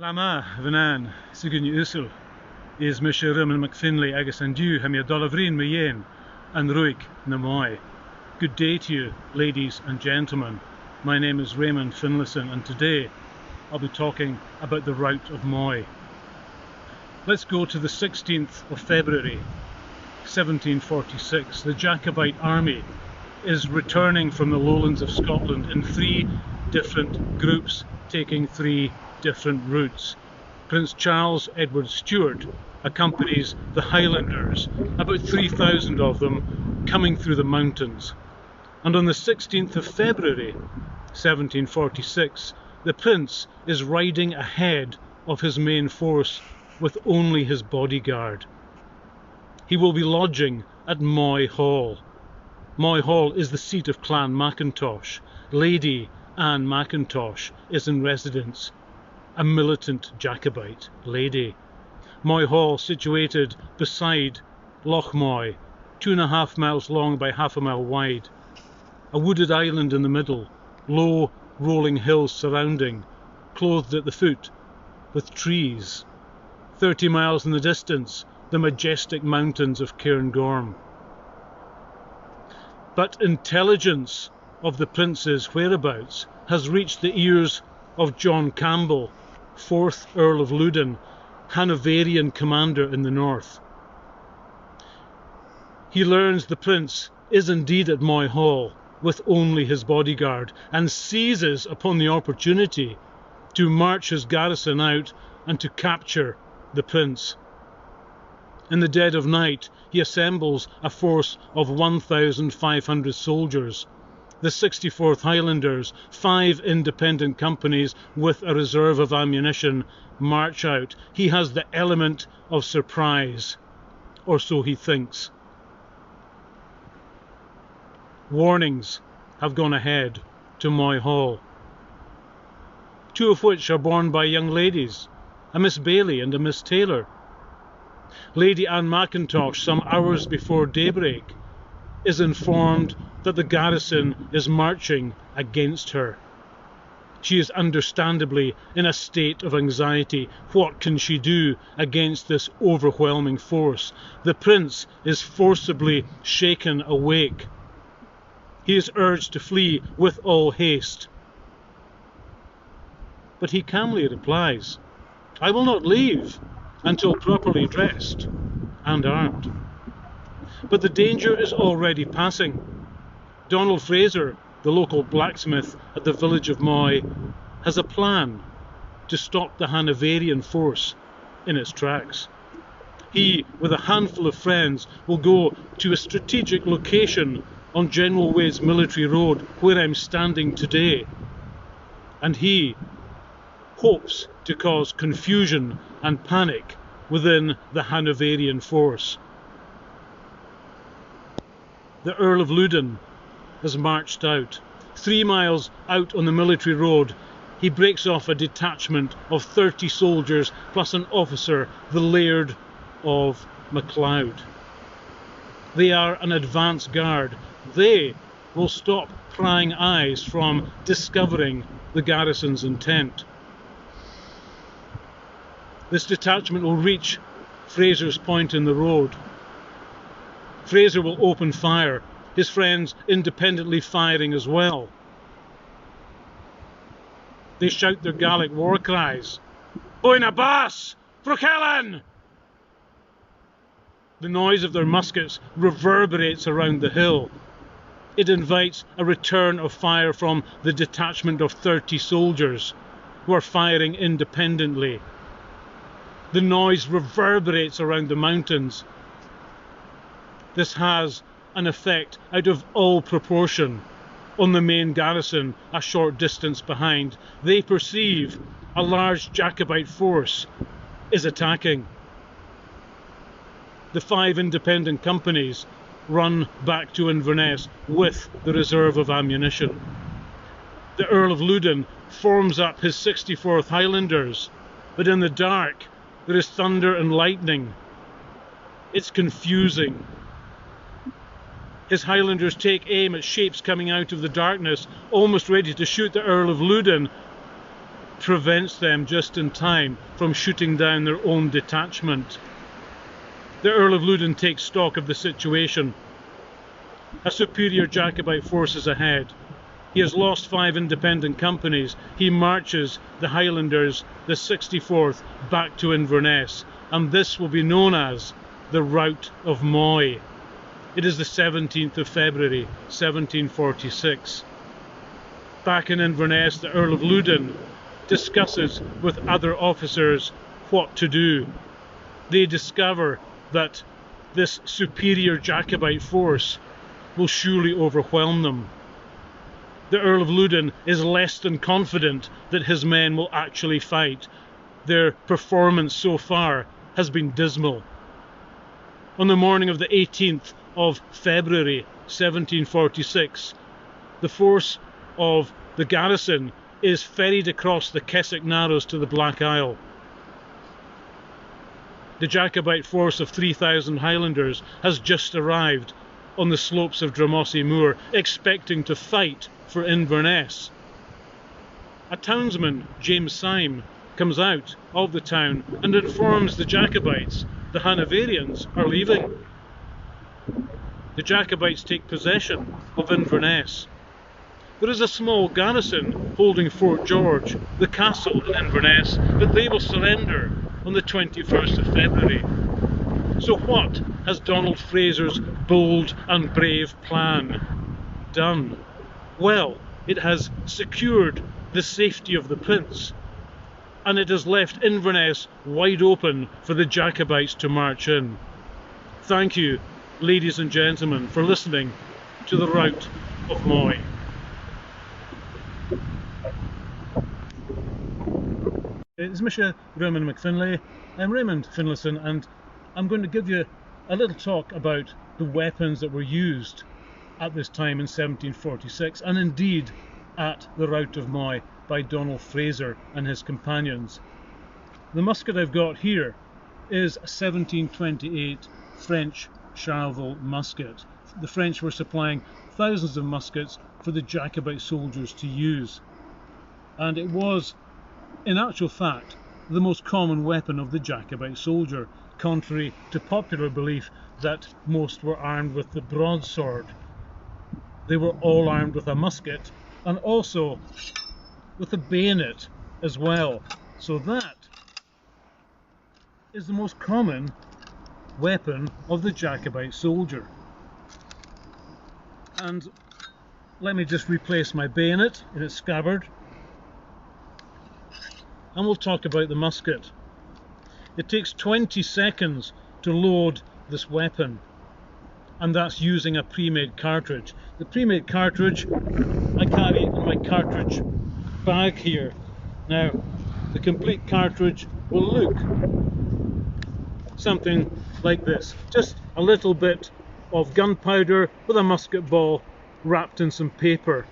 Lama Vanan, Sigun Usul, is Mr. Raymond Finlay agus and you, Hamia Dolavrin Mayen, and Ruik Namoy. Good day to you, ladies and gentlemen. My name is Raymond Finlayson, and today I'll be talking about the Rout of Moy. Let's go to the 16th of February, 1746. The Jacobite army is returning from the lowlands of Scotland in three different groups, taking three different routes. Prince Charles Edward Stuart accompanies the Highlanders, about 3,000 of them coming through the mountains. And on the 16th of February 1746, the Prince is riding ahead of his main force with only his bodyguard. He will be lodging at Moy Hall. Moy Hall is the seat of Clan Mackintosh. Lady Anne Mackintosh is in residence, a militant Jacobite lady. Moy Hall, situated beside Loch Moy, 2.5 miles long by half a mile wide. A wooded island in the middle, low rolling hills surrounding, clothed at the foot with trees. 30 miles in the distance, the majestic mountains of Cairngorm. But intelligence of the Prince's whereabouts has reached the ears of John Campbell, 4th Earl of Loudon, Hanoverian commander in the north. He learns the Prince is indeed at Moy Hall with only his bodyguard, and seizes upon the opportunity to march his garrison out and to capture the Prince. In the dead of night, he assembles a force of 1,500 soldiers. The 64th Highlanders, 5 independent companies with a reserve of ammunition, march out. He has the element of surprise, or so he thinks. Warnings have gone ahead to Moy Hall, 2 of which are borne by young ladies, a Miss Bailey and a Miss Taylor. Lady Anne Mackintosh, some hours before daybreak, is informed that the garrison is marching against her. She is understandably in a state of anxiety. What can she do against this overwhelming force? The Prince is forcibly shaken awake. He is urged to flee with all haste. But he calmly replies, "I will not leave until properly dressed and armed." But the danger is already passing. Donald Fraser, the local blacksmith at the village of Moy, has a plan to stop the Hanoverian force in its tracks. He, with a handful of friends, will go to a strategic location on General Wade's military road, where I'm standing today, and he hopes to cause confusion and panic within the Hanoverian force. The Earl of Loudon has marched out. 3 miles out on the military road, he breaks off a detachment of 30 soldiers plus an officer, the Laird of MacLeod. They are an advance guard. They will stop prying eyes from discovering the garrison's intent. This detachment will reach Fraser's point in the road. Fraser will open fire, his friends independently firing as well. They shout their Gaelic war cries. "Boina Bass! Brookellan!" The noise of their muskets reverberates around the hill. It invites a return of fire from the detachment of 30 soldiers who are firing independently. The noise reverberates around the mountains. This has an effect out of all proportion on the main garrison a short distance behind. They perceive a large Jacobite force is attacking. The 5 independent companies run back to Inverness with the reserve of ammunition. The Earl of Loudon forms up his 64th Highlanders, but in the dark there is thunder and lightning. It's confusing. His Highlanders take aim at shapes coming out of the darkness, almost ready to shoot the Earl of Loudon. prevents them just in time from shooting down their own detachment. The Earl of Loudoun takes stock of the situation. A superior Jacobite force is ahead. He has lost 5 independent companies. He marches the Highlanders, the 64th, back to Inverness, and this will be known as the Rout of Moy. It is the 17th of February, 1746. Back in Inverness, the Earl of Loudoun discusses with other officers what to do. They discover that this superior Jacobite force will surely overwhelm them. The Earl of Loudoun is less than confident that his men will actually fight. Their performance so far has been dismal. On the morning of the 18th of February 1746, the force of the garrison is ferried across the Keswick Narrows to the Black Isle. The Jacobite force of 3,000 Highlanders has just arrived on the slopes of Dromossie Moor, expecting to fight for Inverness. A townsman, James Syme, comes out of the town and informs the Jacobites the Hanoverians are leaving. The Jacobites take possession of Inverness. There is a small garrison holding Fort George, the castle in Inverness, but they will surrender on the 21st of February. So what has Donald Fraser's bold and brave plan done? Well, it has secured the safety of the Prince, and it has left Inverness wide open for the Jacobites to march in. Thank you, ladies and gentlemen, for listening to the Rout of Moy. It's Mr. Raymond McFinlay. I'm Raymond Finlayson, and I'm going to give you a little talk about the weapons that were used at this time in 1746, and indeed at the Rout of Moy by Donald Fraser and his companions. The musket I've got here is a 1728 French Charleville musket. The French were supplying thousands of muskets for the Jacobite soldiers to use, and it was, in actual fact, the most common weapon of the Jacobite soldier, contrary to popular belief that most were armed with the broadsword. They were all armed with a musket and also with a bayonet as well. So that is the most common weapon of the Jacobite soldier. And let me just replace my bayonet in its scabbard, and we'll talk about the musket. It takes 20 seconds to load this weapon, and that's using a pre-made cartridge. The pre-made cartridge I carry in my cartridge bag here. Now, the complete cartridge will look something like this. Just a little bit of gunpowder with a musket ball wrapped in some paper.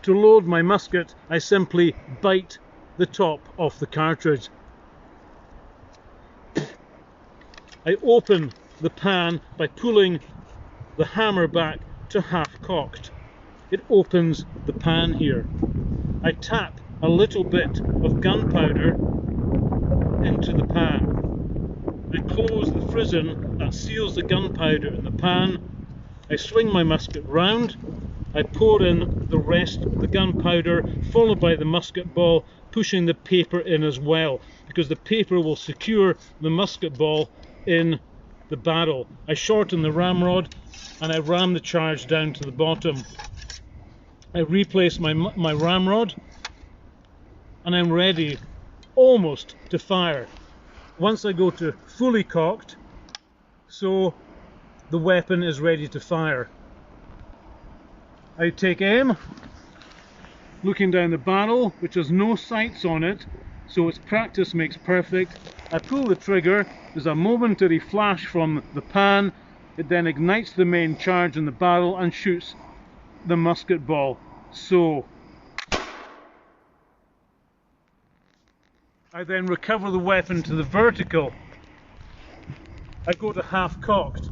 To load my musket, I simply bite the top off the cartridge. I open the pan by pulling the hammer back to half cocked. It opens the pan here. I tap a little bit of gunpowder into the pan. I close the frizzen that seals the gunpowder in the pan. I swing my musket round. I pour in the rest of the gunpowder, followed by the musket ball, pushing the paper in as well, because the paper will secure the musket ball in the barrel. I shorten the ramrod and I ram the charge down to the bottom. I replace my ramrod and I'm ready almost to fire. Once I go to fully cocked, so the weapon is ready to fire. I take aim, looking down the barrel, which has no sights on it, so it's practice makes perfect. I pull the trigger, there's a momentary flash from the pan, it then ignites the main charge in the barrel and shoots the musket ball. So I then recover the weapon to the vertical. I go to half cocked.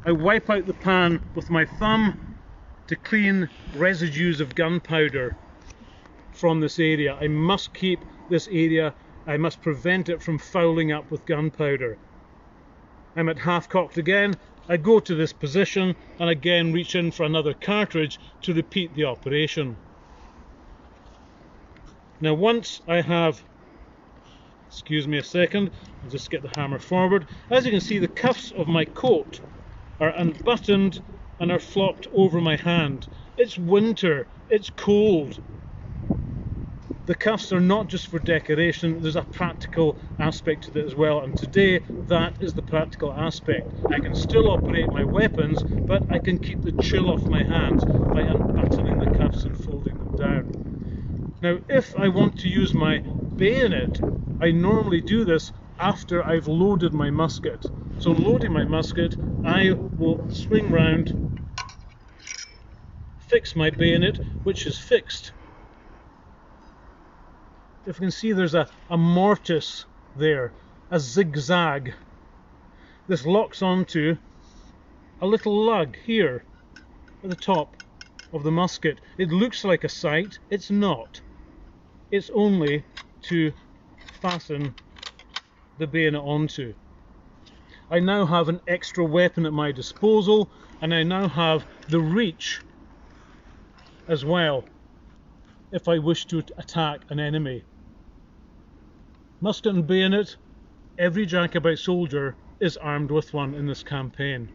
I wipe out the pan with my thumb to clean residues of gunpowder. from this area. I must keep this area, I must prevent it from fouling up with gunpowder. I'm at half cocked again. I go to this position and again reach in for another cartridge to repeat the operation. Now once I have, excuse me a second, I'll just get the hammer forward. As you can see, the cuffs of my coat are unbuttoned and are flopped over my hand. It's winter, it's cold. The cuffs are not just for decoration, there's a practical aspect to it as well, and today that is the practical aspect. I can still operate my weapons, but I can keep the chill off my hands by unbuttoning the cuffs and folding them down. Now if I want to use my bayonet, I normally do this after I've loaded my musket. So loading my musket, I will swing round, fix my bayonet, which is fixed. If you can see, there's a mortise there, a zigzag. This locks onto a little lug here at the top of the musket. It looks like a sight, it's not. It's only to fasten the bayonet onto. I now have an extra weapon at my disposal, and I now have the reach as well if I wish to attack an enemy. Musket and bayonet, every Jacobite soldier is armed with one in this campaign.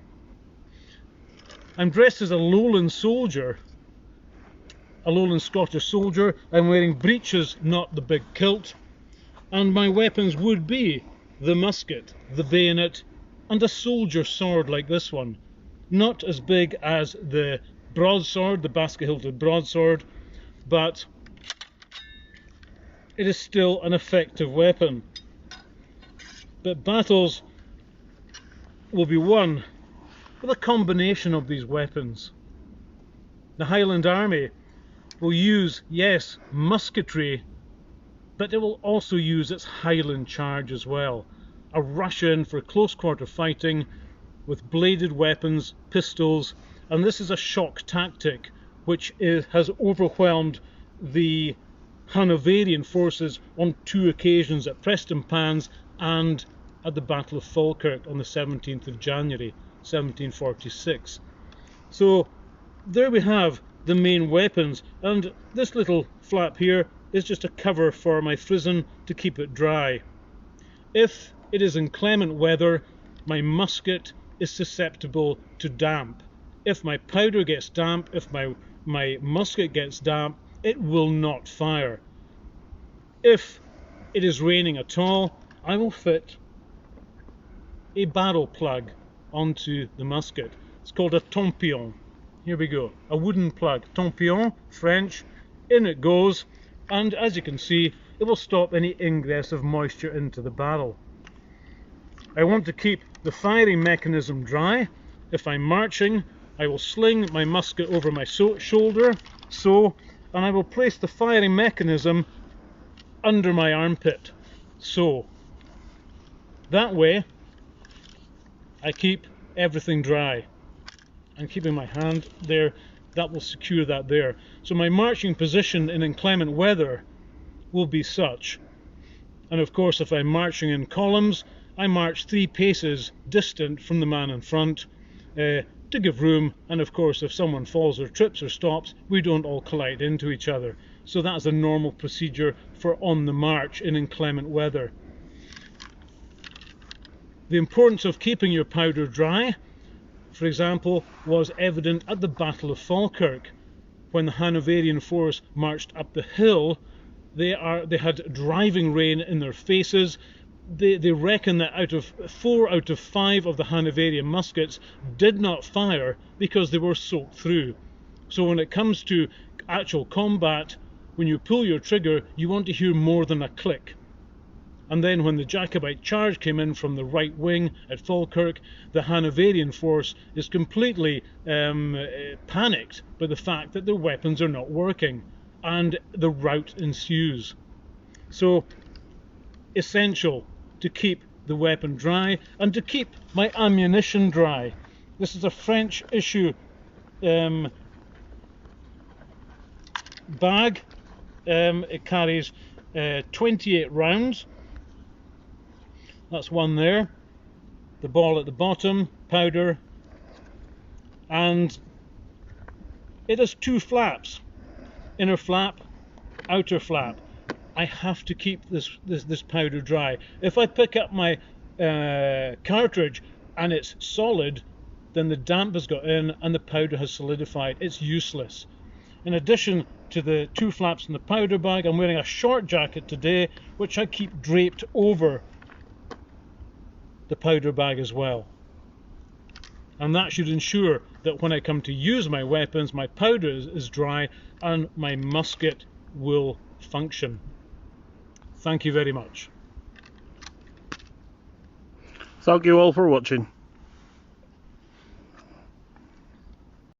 I'm dressed as a Lowland soldier, a Lowland Scottish soldier. I'm wearing breeches, not the big kilt, and my weapons would be the musket, the bayonet, and a soldier sword like this one. Not as big as the broadsword, the basket-hilted broadsword, but it is still an effective weapon. But battles will be won with a combination of these weapons. The Highland Army will use, yes, musketry, but it will also use its Highland charge as well. A rush in for close quarter fighting with bladed weapons, pistols, and this is a shock tactic which has overwhelmed the Hanoverian forces on two occasions, at Prestonpans and at the Battle of Falkirk on the 17th of January 1746. So there we have the main weapons, and this little flap here is just a cover for my frizzen to keep it dry. If it is inclement weather, my musket is susceptible to damp. If my powder gets damp, if my musket gets damp, it will not fire. If it is raining at all, I will fit a barrel plug onto the musket. It's called a tompion. Here we go, a wooden plug, tompion, French. In it goes, and as you can see, it will stop any ingress of moisture into the barrel. I want to keep the firing mechanism dry. If I'm marching, I will sling my musket over my shoulder, so, and I will place the firing mechanism under my armpit, so. That way, I keep everything dry. I'm keeping my hand there, that will secure that there. So my marching position in inclement weather will be such. And of course, if I'm marching in columns, I march 3 paces distant from the man in front to give room, and of course if someone falls or trips or stops, we don't all collide into each other. So that's a normal procedure for on the march in inclement weather. The importance of keeping your powder dry, for example, was evident at the Battle of Falkirk. When the Hanoverian force marched up the hill, they had driving rain in their faces. They reckon that 4 out of 5 of the Hanoverian muskets did not fire because they were soaked through. So when it comes to actual combat, when you pull your trigger, you want to hear more than a click. And then when the Jacobite charge came in from the right wing at Falkirk, the Hanoverian force is completely panicked by the fact that their weapons are not working, and the rout ensues. So, essential to keep the weapon dry and to keep my ammunition dry. This is a French issue bag It carries 28 rounds. That's one there. The ball at the bottom, powder, and it has two flaps, inner flap, outer flap. I have to keep this powder dry. If I pick up my cartridge and it's solid, then the damp has got in and the powder has solidified. It's useless. In addition to the two flaps in the powder bag, I'm wearing a short jacket today, which I keep draped over the powder bag as well. And that should ensure that when I come to use my weapons, my powder is dry and my musket will function. Thank you very much. Thank you all for watching.